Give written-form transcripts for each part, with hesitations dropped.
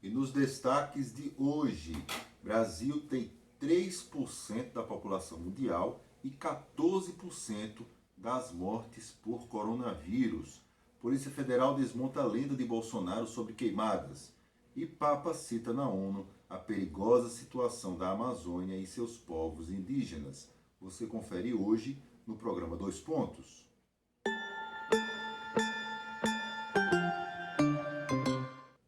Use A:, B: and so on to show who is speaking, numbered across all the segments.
A: E nos destaques de hoje, Brasil tem 3% da população mundial e 14% das mortes por coronavírus. Polícia Federal desmonta a lenda de Bolsonaro sobre queimadas. E Papa cita na ONU a perigosa situação da Amazônia e seus povos indígenas. Você confere hoje no programa Dois Pontos.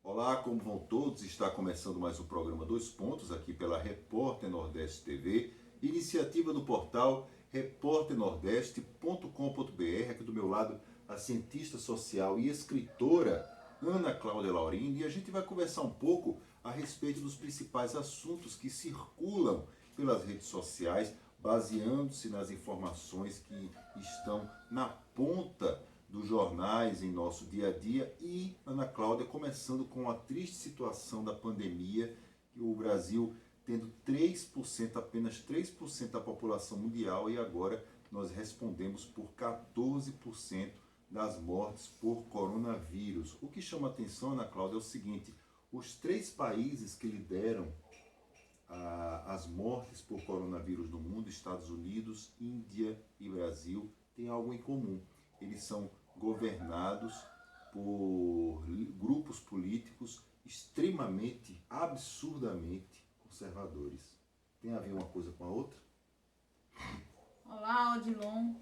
A: Olá, como vão todos? Está começando mais um programa Dois Pontos aqui pela Repórter Nordeste TV, iniciativa do portal repórternordeste.com.br. Aqui do meu lado, a cientista social e escritora Ana Cláudia Laurindo, e a gente vai conversar um pouco a respeito dos principais assuntos que circulam pelas redes sociais, baseando-se nas informações que estão na ponta dos jornais em nosso dia a dia. E, Ana Cláudia, começando com a triste situação da pandemia, que o Brasil tendo 3%, apenas 3% da população mundial, e agora nós respondemos por 14% das mortes por coronavírus. O que chama atenção, Ana Cláudia, é o seguinte: os 3 países que lideram as mortes por coronavírus no mundo, Estados Unidos, Índia e Brasil, têm algo em comum. Eles são governados por grupos políticos extremamente, absurdamente conservadores. Tem a ver uma coisa com a outra?
B: Olá, Odilon.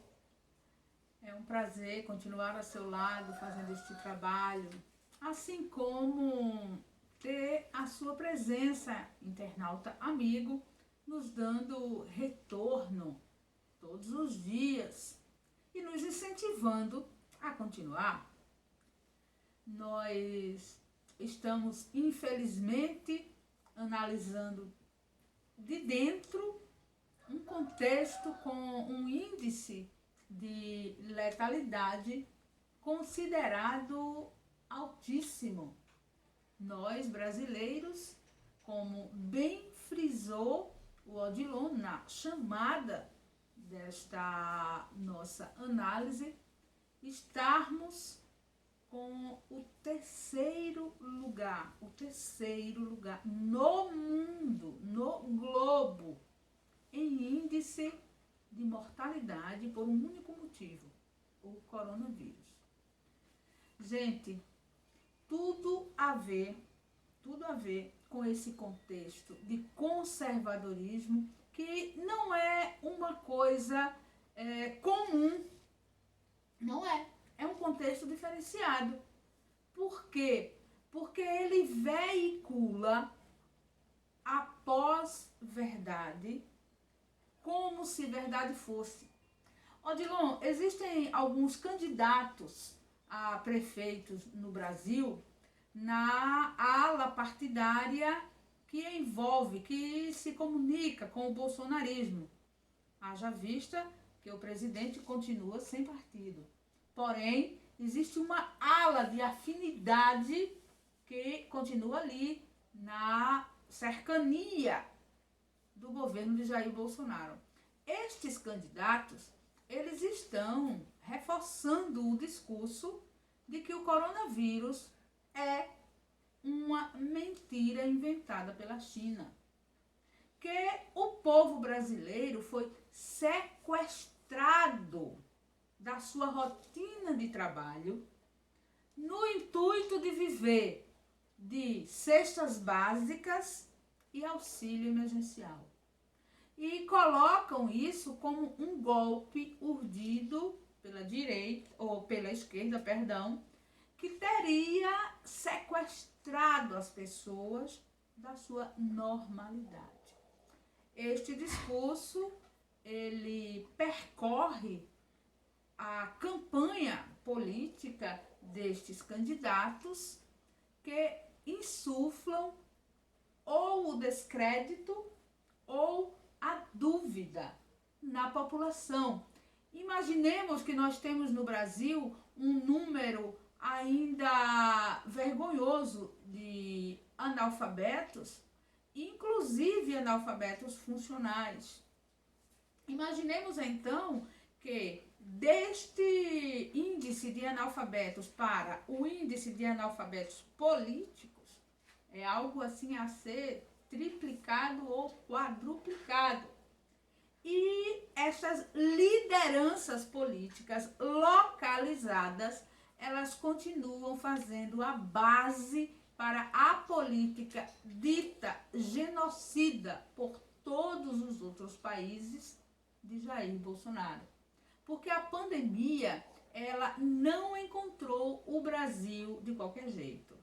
B: É um prazer continuar ao seu lado fazendo este trabalho, assim como ter a sua presença, internauta amigo, nos dando retorno todos os dias e nos incentivando a continuar. Nós estamos, infelizmente, analisando de dentro um contexto com um índice de letalidade considerado altíssimo. Nós, brasileiros, como bem frisou o Odilon na chamada desta nossa análise, estarmos com o terceiro lugar no mundo, no globo, em índice de mortalidade por um único motivo: o coronavírus. Gente, tudo a ver com esse contexto de conservadorismo, que não é uma coisa comum, não é. É um contexto diferenciado. Por quê? Porque ele veicula a pós-verdade como se verdade fosse. Odilon, existem alguns candidatos a prefeitos no Brasil na ala partidária que envolve, que se comunica com o bolsonarismo. Haja vista que o presidente continua sem partido. Porém, existe uma ala de afinidade que continua ali na cercania do governo de Jair Bolsonaro. Estes candidatos, eles estão reforçando o discurso de que o coronavírus é uma mentira inventada pela China, que o povo brasileiro foi sequestrado da sua rotina de trabalho no intuito de viver de cestas básicas e auxílio emergencial. E colocam isso como um golpe urdido pela direita, ou pela esquerda, que teria sequestrado as pessoas da sua normalidade. Este discurso, ele percorre a campanha política destes candidatos, que insuflam ou o descrédito ou a dúvida na população. Imaginemos que nós temos no Brasil um número ainda vergonhoso de analfabetos, inclusive analfabetos funcionais. Imaginemos então que deste índice de analfabetos para o índice de analfabetos políticos, É algo assim a ser triplicado ou quadruplicado. E essas lideranças políticas localizadas, elas continuam fazendo a base para a política dita genocida por todos os outros países de Jair Bolsonaro. Porque a pandemia, ela não encontrou o Brasil de qualquer jeito.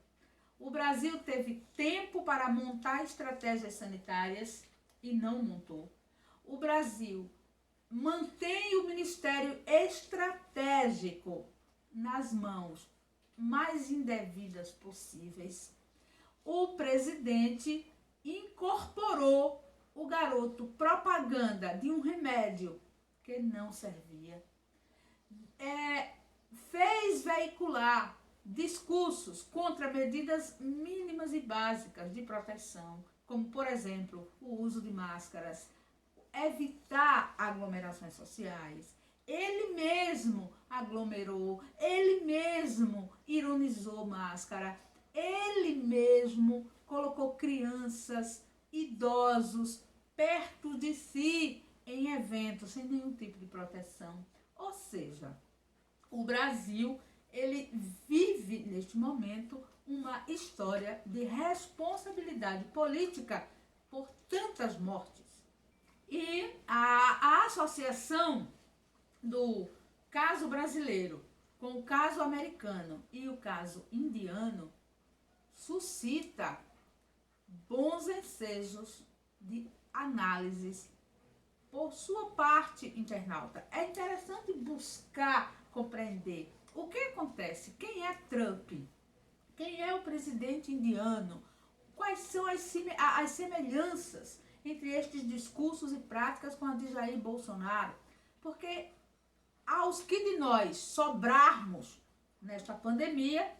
B: O Brasil teve tempo para montar estratégias sanitárias e não montou. O Brasil mantém o Ministério Estratégico nas mãos mais indevidas possíveis. O presidente incorporou o garoto propaganda de um remédio que não servia. Fez veicular discursos contra medidas mínimas e básicas de proteção, como, por exemplo, o uso de máscaras, evitar aglomerações sociais. Ele mesmo aglomerou, ele mesmo ironizou máscara, ele mesmo colocou crianças, idosos perto de si em eventos sem nenhum tipo de proteção. Ou seja, o Brasil, ele vive neste momento uma história de responsabilidade política por tantas mortes. E a associação do caso brasileiro com o caso americano e o caso indiano suscita bons ensejos de análises por sua parte, internauta. É interessante buscar compreender o que acontece, quem é Trump, quem é o presidente indiano, quais são as semelhanças entre estes discursos e práticas com a de Jair Bolsonaro. Porque aos que de nós sobrarmos nesta pandemia,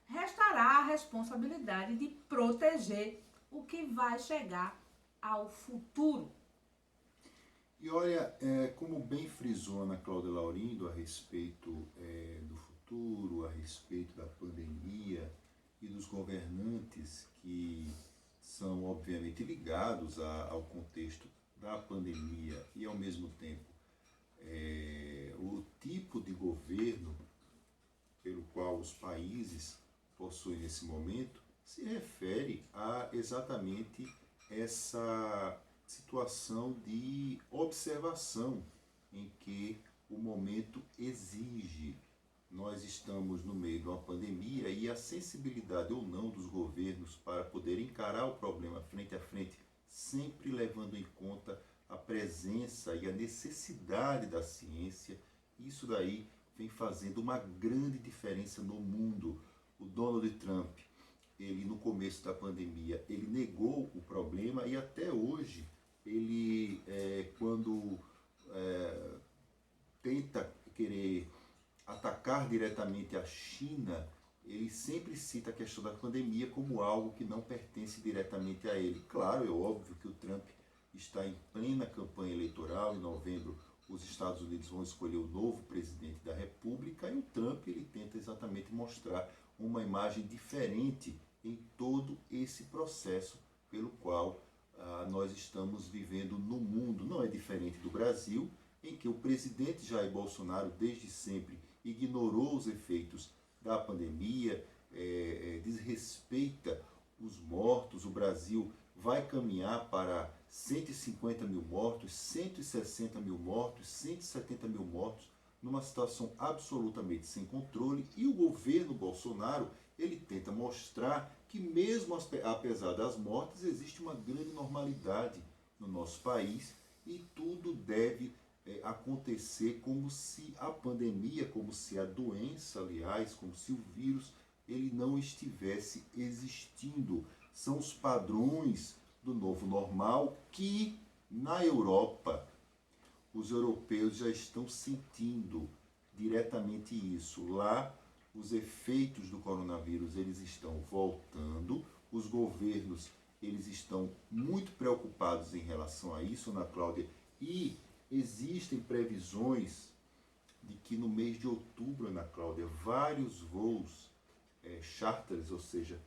B: restará a responsabilidade de proteger o que vai chegar ao futuro.
A: E olha, como bem frisou Ana Cláudia Laurindo a respeito do futuro, a respeito da pandemia e dos governantes que são obviamente ligados ao contexto da pandemia e ao mesmo tempo o tipo de governo pelo qual os países possuem nesse momento, se refere a exatamente essa situação de observação em que o momento exige. Nós estamos no meio de uma pandemia e a sensibilidade ou não dos governos para poder encarar o problema frente a frente, sempre levando em conta a presença e a necessidade da ciência, isso daí vem fazendo uma grande diferença no mundo. O Donald Trump, ele no começo da pandemia, ele negou o problema e até hoje ele, quando tenta querer atacar diretamente a China, ele sempre cita a questão da pandemia como algo que não pertence diretamente a ele. Claro, é óbvio que o Trump está em plena campanha eleitoral. Em novembro, os Estados Unidos vão escolher o novo presidente da República e o Trump ele tenta exatamente mostrar uma imagem diferente em todo esse processo pelo qual nós estamos vivendo no mundo. Não é diferente do Brasil, em que o presidente Jair Bolsonaro desde sempre ignorou os efeitos da pandemia, desrespeita os mortos. O Brasil vai caminhar para 150 mil mortos, 160 mil mortos, 170 mil mortos, numa situação absolutamente sem controle, e o governo Bolsonaro ele tenta mostrar que mesmo apesar das mortes existe uma grande normalidade no nosso país e tudo deve acontecer como se a pandemia, como se a doença, aliás, como se o vírus ele não estivesse existindo. São os padrões do novo normal que na Europa os europeus já estão sentindo diretamente isso. Lá os efeitos do coronavírus eles estão voltando, os governos eles estão muito preocupados em relação a isso, Ana Cláudia, e existem previsões de que no mês de outubro, Ana Cláudia, vários voos charters, ou seja,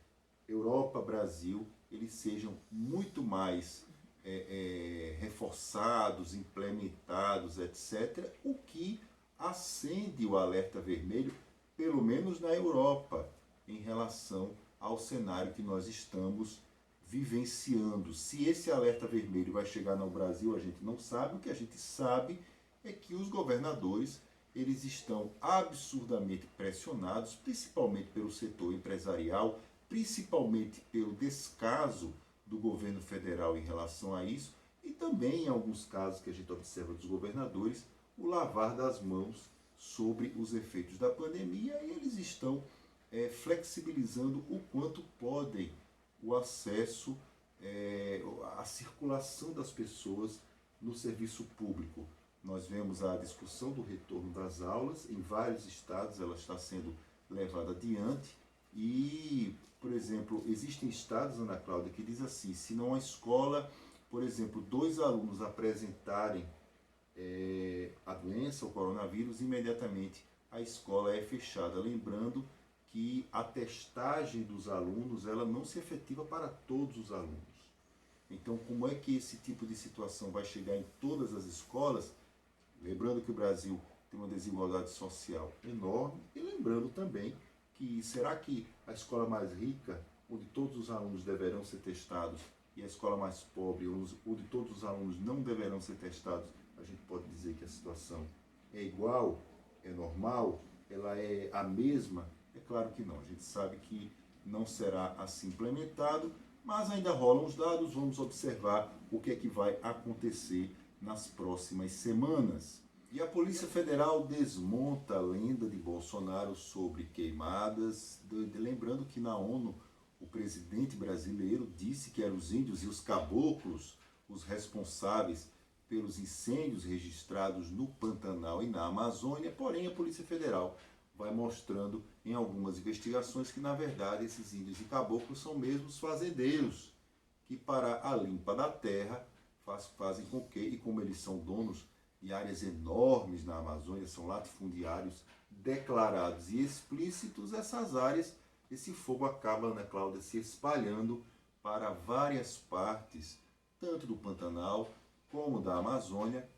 A: Europa, Brasil, eles sejam muito mais reforçados, implementados, etc., o que acende o alerta vermelho, pelo menos na Europa, em relação ao cenário que nós estamos vivenciando. Se esse alerta vermelho vai chegar no Brasil, a gente não sabe. O que a gente sabe é que os governadores, eles estão absurdamente pressionados, principalmente pelo setor empresarial, principalmente pelo descaso do governo federal em relação a isso, e também, em alguns casos que a gente observa dos governadores, o lavar das mãos sobre os efeitos da pandemia, e eles estão flexibilizando o quanto podem o acesso, a circulação das pessoas no serviço público. Nós vemos a discussão do retorno das aulas, em vários estados ela está sendo levada adiante, e, por exemplo, existem estados, Ana Cláudia, que diz assim: se não a escola, por exemplo, 2 alunos apresentarem a doença, o coronavírus, imediatamente a escola é fechada. Lembrando que a testagem dos alunos, ela não se efetiva para todos os alunos. Então, como é que esse tipo de situação vai chegar em todas as escolas? Lembrando que o Brasil tem uma desigualdade social enorme, e lembrando também que, será que a escola mais rica, onde todos os alunos deverão ser testados, e a escola mais pobre, onde todos os alunos não deverão ser testados, a gente pode dizer que a situação é igual, é normal, ela é a mesma? É claro que não. A gente sabe que não será assim implementado, mas ainda rolam os dados. Vamos observar o que é que vai acontecer nas próximas semanas. E a Polícia Federal desmonta a lenda de Bolsonaro sobre queimadas. Lembrando que na ONU, o presidente brasileiro disse que eram os índios e os caboclos os responsáveis pelos incêndios registrados no Pantanal e na Amazônia. Porém, a Polícia Federal vai mostrando em algumas investigações que, na verdade, esses índios e caboclos são mesmo os fazendeiros, que para a limpa da terra fazem com que, e como eles são donos de áreas enormes na Amazônia, são latifundiários declarados e explícitos, essas áreas, esse fogo acaba, Ana Cláudia, se espalhando para várias partes, tanto do Pantanal como da Amazônia,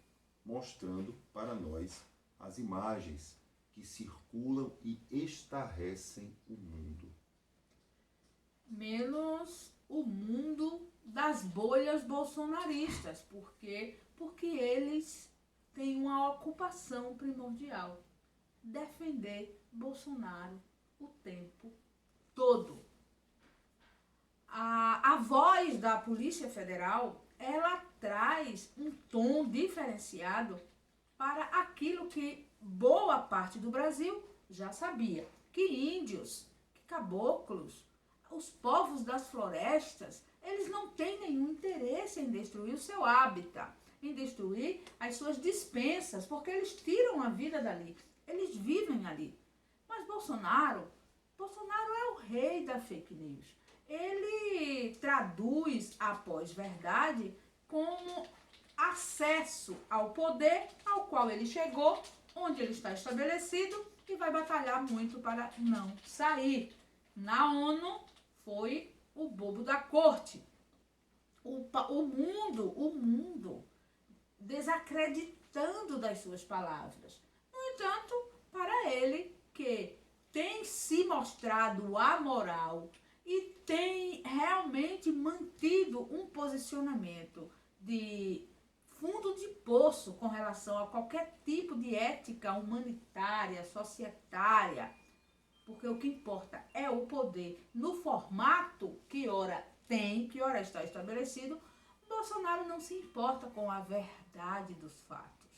A: mostrando para nós as imagens que circulam e estarrecem o mundo.
B: Menos o mundo das bolhas bolsonaristas, porque eles têm uma ocupação primordial: defender Bolsonaro o tempo todo. A voz da Polícia Federal, ela traz um tom diferenciado para aquilo que boa parte do Brasil já sabia: que índios, que caboclos, os povos das florestas, eles não têm nenhum interesse em destruir o seu hábitat, em destruir as suas despensas, porque eles tiram a vida dali, eles vivem ali. Mas Bolsonaro é o rei da fake news. Ele traduz a pós-verdade como acesso ao poder ao qual ele chegou, onde ele está estabelecido, e vai batalhar muito para não sair. Na ONU foi o bobo da corte. O mundo desacreditando das suas palavras. No entanto, para ele, que tem se mostrado amoral e tem realmente mantido um posicionamento de fundo de poço com relação a qualquer tipo de ética humanitária, societária, porque o que importa é o poder no formato que ora tem, que ora está estabelecido. Bolsonaro não se importa com a verdade dos fatos.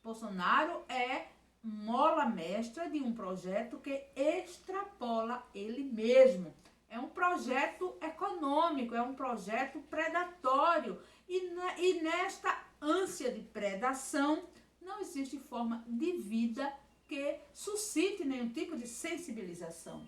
B: Bolsonaro é mola mestra de um projeto que extrapola ele mesmo. É um projeto econômico, é um projeto predatório. E nesta ânsia de predação, não existe forma de vida que suscite nenhum tipo de sensibilização.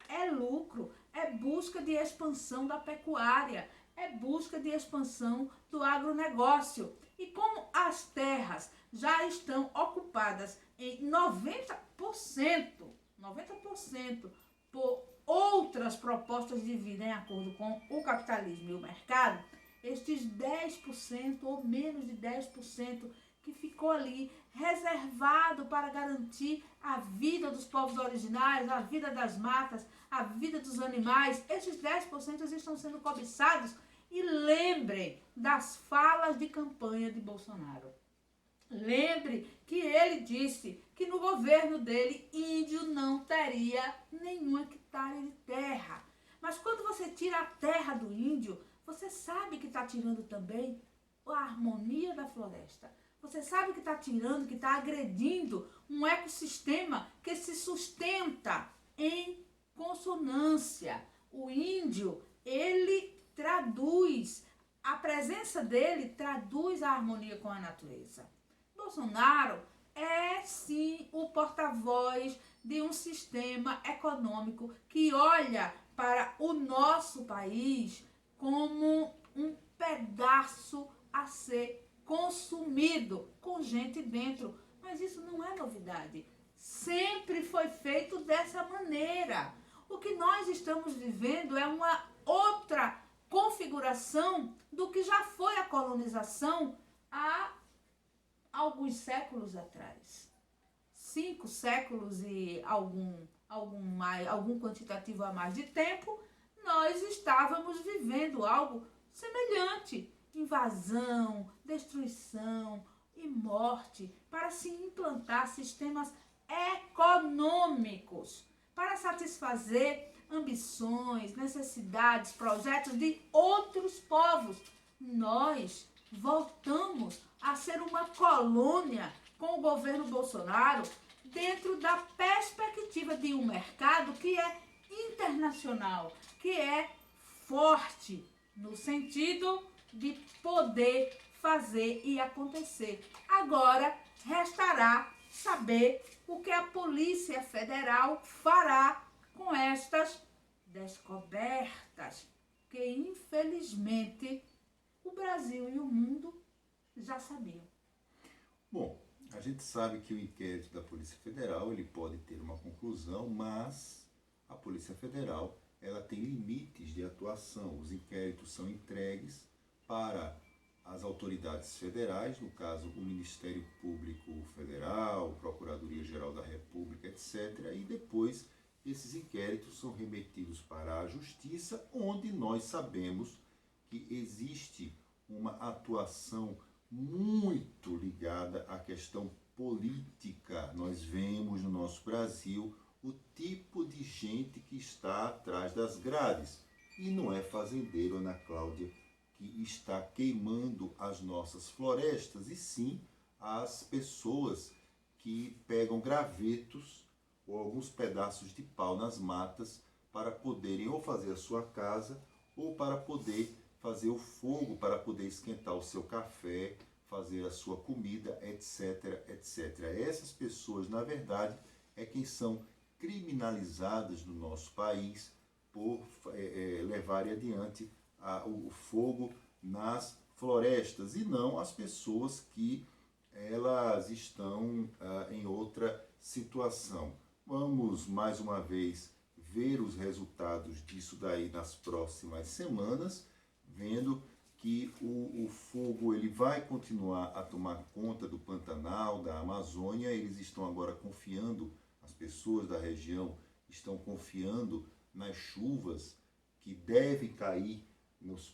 B: É lucro, é busca de expansão da pecuária, é busca de expansão do agronegócio. E como as terras já estão ocupadas em 90% por outras propostas de vida em acordo com o capitalismo e o mercado, estes 10% ou menos de 10% que ficou ali reservado para garantir a vida dos povos originários, a vida das matas, a vida dos animais, esses 10% estão sendo cobiçados. E lembrem das falas de campanha de Bolsonaro. Lembre que ele disse que no governo dele, índio não teria nenhum hectare de terra. Mas quando você tira a terra do índio, você sabe que está tirando também a harmonia da floresta. Você sabe que está tirando, que está agredindo um ecossistema que se sustenta em consonância. O índio, ele traduz, a presença dele traduz a harmonia com a natureza. Bolsonaro é sim o porta-voz de um sistema econômico que olha para o nosso país como um pedaço a ser consumido com gente dentro. Mas isso não é novidade. Sempre foi feito dessa maneira. O que nós estamos vivendo é uma outra configuração do que já foi a colonização há alguns séculos atrás. 5 séculos e algum quantitativo a mais de tempo, nós estávamos vivendo algo semelhante. Invasão, destruição e morte para se implantar sistemas econômicos, para satisfazer ambições, necessidades, projetos de outros povos. Nós voltamos a ser uma colônia com o governo Bolsonaro dentro da perspectiva de um mercado que é internacional, que é forte no sentido de poder fazer e acontecer. Agora restará saber o que a Polícia Federal fará com estas descobertas, que infelizmente o Brasil e o mundo já sabiam.
A: Bom, a gente sabe que o inquérito da Polícia Federal ele pode ter uma conclusão, mas a Polícia Federal ela tem limites de atuação. Os inquéritos são entregues para as autoridades federais, no caso o Ministério Público Federal, Procuradoria-Geral da República, etc. E depois esses inquéritos são remetidos para a Justiça, onde nós sabemos que existe uma atuação muito ligada à questão política. Nós vemos no nosso Brasil o tipo de gente que está atrás das grades. E não é fazendeiro, Ana Cláudia, que está queimando as nossas florestas, e sim as pessoas que pegam gravetos ou alguns pedaços de pau nas matas para poderem ou fazer a sua casa ou para poder fazer o fogo, para poder esquentar o seu café, fazer a sua comida, etc, etc. Essas pessoas, na verdade, é quem são criminalizadas no nosso país por levarem adiante o fogo nas florestas, e não as pessoas que elas estão em outra situação. Vamos mais uma vez ver os resultados disso daí nas próximas semanas, vendo que o fogo ele vai continuar a tomar conta do Pantanal, da Amazônia. Eles estão agora confiando, as pessoas da região estão confiando nas chuvas que devem cair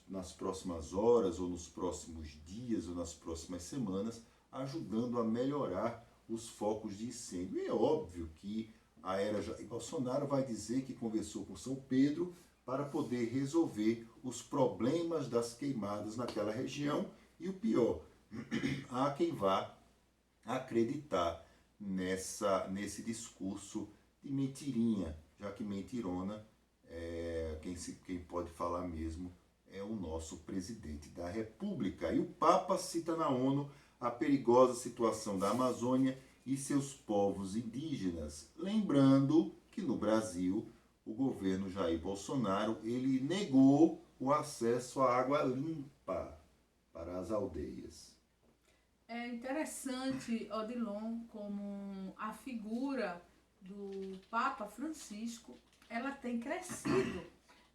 A: nas próximas horas, ou nos próximos dias, ou nas próximas semanas, ajudando a melhorar os focos de incêndio. E é óbvio que a era Jair Bolsonaro vai dizer que conversou com São Pedro para poder resolver os problemas das queimadas naquela região, e o pior, há quem vá acreditar nesse discurso de mentirinha, já que mentirona, quem pode falar mesmo é o nosso presidente da República. E o Papa cita na ONU a perigosa situação da Amazônia e seus povos indígenas, lembrando que no Brasil o governo Jair Bolsonaro ele negou o acesso à água limpa para as aldeias.
B: É interessante, Odilon, como a figura do Papa Francisco ela tem crescido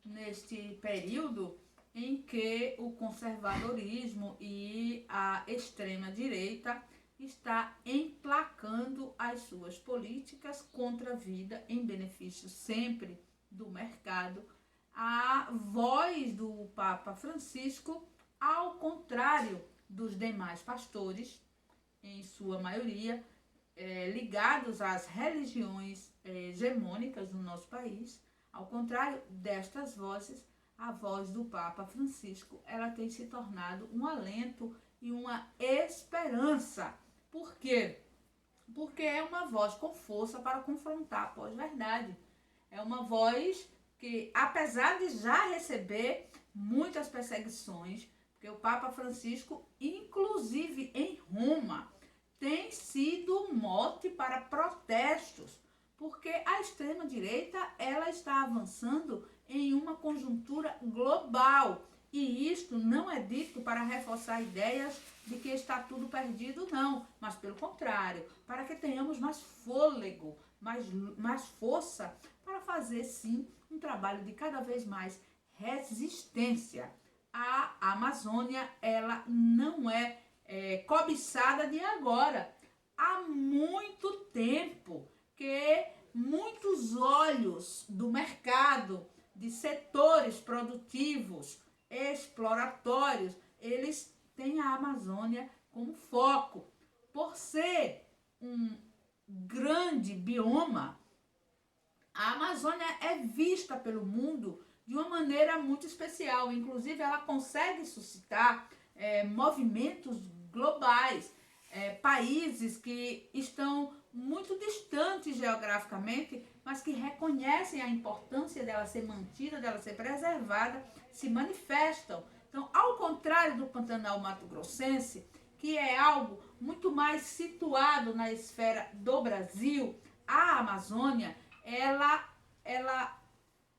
B: neste período em que o conservadorismo e a extrema-direita está emplacando as suas políticas contra a vida em benefício sempre do mercado. A voz do Papa Francisco, ao contrário dos demais pastores, em sua maioria, ligados às religiões hegemônicas do nosso país, ao contrário destas vozes, a voz do Papa Francisco, ela tem se tornado um alento e uma esperança. Por quê? Porque é uma voz com força para confrontar a pós-verdade. É uma voz que, apesar de já receber muitas perseguições, porque o Papa Francisco, inclusive em Roma, tem sido mote para protestos, porque a extrema-direita ela está avançando em uma conjuntura global. E isto não é dito para reforçar ideias de que está tudo perdido, não, mas pelo contrário, para que tenhamos mais fôlego, mais força para fazer, sim, um trabalho de cada vez mais resistência. A Amazônia, ela não é cobiçada de agora. Há muito tempo que muitos olhos do mercado, de setores produtivos, exploratórios, eles têm a Amazônia como foco. Por ser um grande bioma, a Amazônia é vista pelo mundo de uma maneira muito especial. Inclusive, ela consegue suscitar movimentos globais, países que estão muito distantes geograficamente, mas que reconhecem a importância dela ser mantida, dela ser preservada, se manifestam. Então, ao contrário do Pantanal Mato-Grossense, que é algo muito mais situado na esfera do Brasil, a Amazônia, ela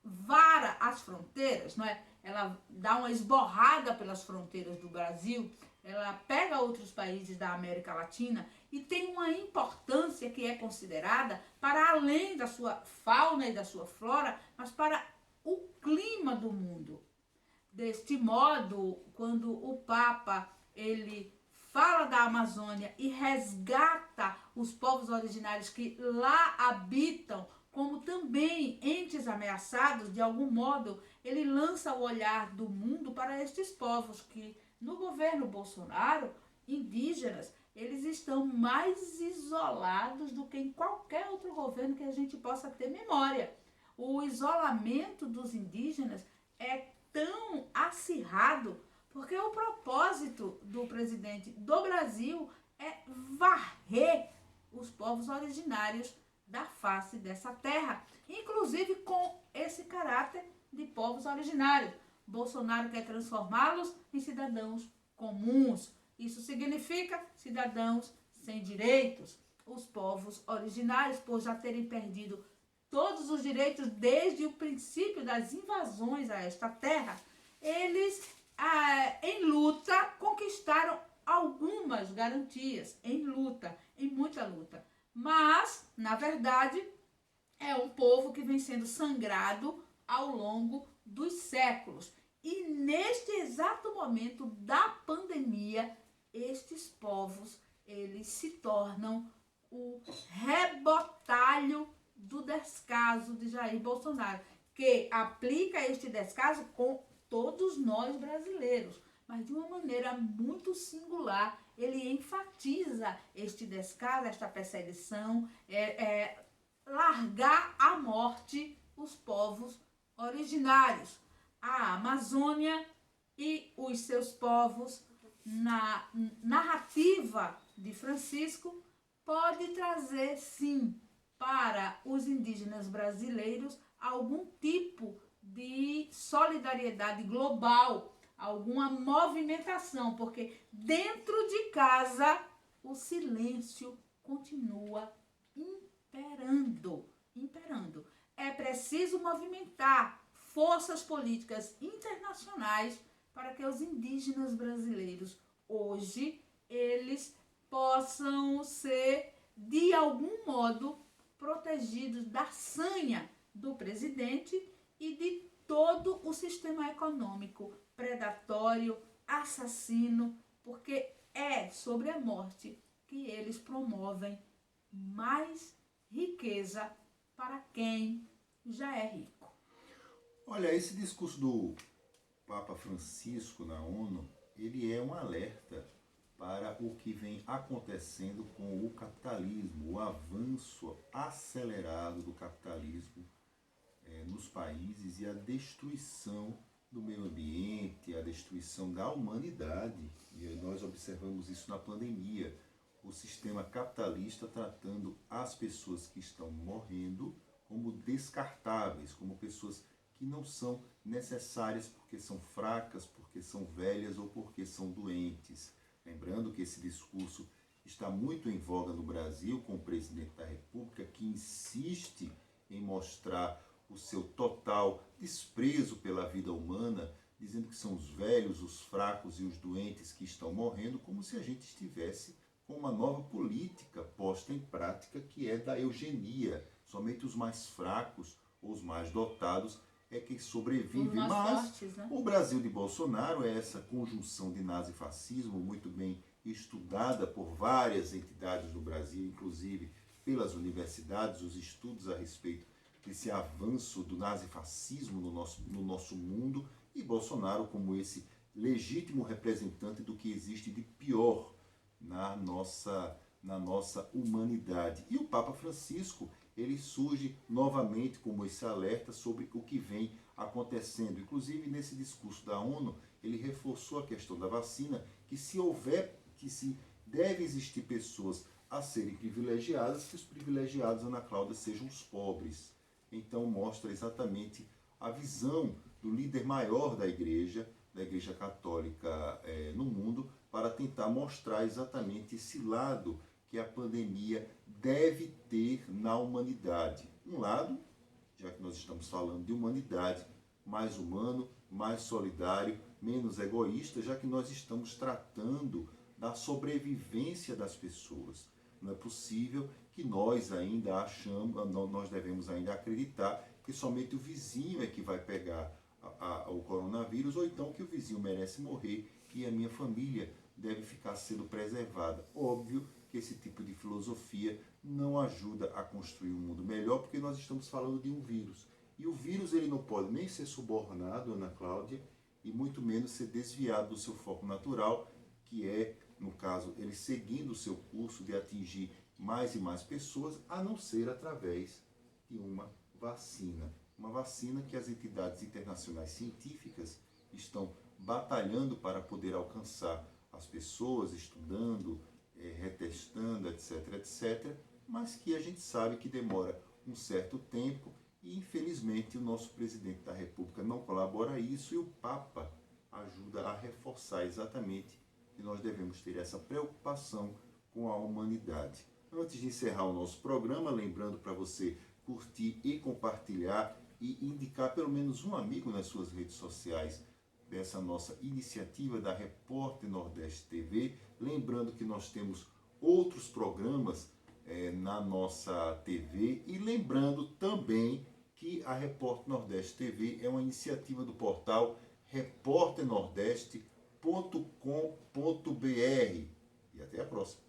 B: vara as fronteiras, não é? Ela dá uma esborrada pelas fronteiras do Brasil, ela pega outros países da América Latina e tem uma importância que é considerada para além da sua fauna e da sua flora, mas para o clima do mundo. Deste modo, quando o Papa ele fala da Amazônia e resgata os povos originários que lá habitam, como também entes ameaçados, de algum modo, ele lança o olhar do mundo para estes povos que, no governo Bolsonaro, indígenas, eles estão mais isolados do que em qualquer outro governo que a gente possa ter memória. O isolamento dos indígenas é tão acirrado porque o propósito do presidente do Brasil é varrer os povos originários da face dessa terra, inclusive com esse caráter de povos originários. Bolsonaro quer transformá-los em cidadãos comuns. Isso significa cidadãos sem direitos. Os povos originários, por já terem perdido todos os direitos desde o princípio das invasões a esta terra, eles, em luta, conquistaram algumas garantias, em muita luta. Mas, na verdade, é um povo que vem sendo sangrado ao longo dos séculos. E neste exato momento da pandemia, estes povos, eles se tornam o rebotalho do descaso de Jair Bolsonaro, que aplica este descaso com todos nós brasileiros, mas de uma maneira muito singular. Ele enfatiza este descaso, esta perseguição, largar à morte os povos originários. A Amazônia e os seus povos, na narrativa de Francisco, pode trazer, sim, para os indígenas brasileiros algum tipo de solidariedade global, alguma movimentação, porque dentro de casa o silêncio continua imperando. É preciso movimentar forças políticas internacionais para que os indígenas brasileiros hoje eles possam ser de algum modo protegidos da sanha do presidente e de todo o sistema econômico predatório, assassino, porque é sobre a morte que eles promovem mais riqueza para quem já é rico.
A: Olha, esse discurso do Papa Francisco na ONU, ele é um alerta para o que vem acontecendo com o capitalismo, o avanço acelerado do capitalismo nos países e a destruição do meio ambiente, a destruição da humanidade. E nós observamos isso na pandemia. O sistema capitalista tratando as pessoas que estão morrendo como descartáveis, como pessoas que não são necessárias porque são fracas, porque são velhas ou porque são doentes. Lembrando que esse discurso está muito em voga no Brasil, com o presidente da República, que insiste em mostrar o seu total desprezo pela vida humana, dizendo que são os velhos, os fracos e os doentes que estão morrendo, como se a gente estivesse com uma nova política posta em prática, que é da eugenia. Somente os mais fracos ou os mais dotados é que sobrevivem. Mas
B: fortes, né?
A: O Brasil de Bolsonaro é essa conjunção de nazifascismo muito bem estudada por várias entidades do Brasil, inclusive pelas universidades, os estudos a respeito desse avanço do nazifascismo no nosso mundo, e Bolsonaro como esse legítimo representante do que existe de pior na nossa humanidade. E o Papa Francisco, ele surge novamente como esse alerta sobre o que vem acontecendo. Inclusive, nesse discurso da ONU, ele reforçou a questão da vacina, que se deve existir pessoas a serem privilegiadas, que os privilegiados, Ana Cláudia, sejam os pobres. Então mostra exatamente a visão do líder maior da Igreja Católica no mundo, para tentar mostrar exatamente esse lado que a pandemia deve ter na humanidade. Um lado, já que nós estamos falando de humanidade, mais humano, mais solidário, menos egoísta, já que nós estamos tratando da sobrevivência das pessoas. Não é possível que nós nós devemos ainda acreditar que somente o vizinho é que vai pegar o coronavírus, ou então que o vizinho merece morrer e a minha família deve ficar sendo preservada. Óbvio que esse tipo de filosofia não ajuda a construir um mundo melhor, porque nós estamos falando de um vírus. E o vírus ele não pode nem ser subornado, Ana Cláudia, e muito menos ser desviado do seu foco natural, que é, no caso, ele seguindo o seu curso de atingir mais e mais pessoas, a não ser através de uma vacina. Uma vacina que as entidades internacionais científicas estão batalhando para poder alcançar as pessoas, estudando, retestando, etc, etc, mas que a gente sabe que demora um certo tempo e, infelizmente, o nosso presidente da República não colabora isso, e o Papa ajuda a reforçar exatamente que nós devemos ter essa preocupação com a humanidade. Antes de encerrar o nosso programa, lembrando para você curtir e compartilhar e indicar pelo menos um amigo nas suas redes sociais dessa nossa iniciativa da Repórter Nordeste TV. Lembrando que nós temos outros programas na nossa TV, e lembrando também que a Repórter Nordeste TV é uma iniciativa do portal repórternordeste.com.br. E até a próxima.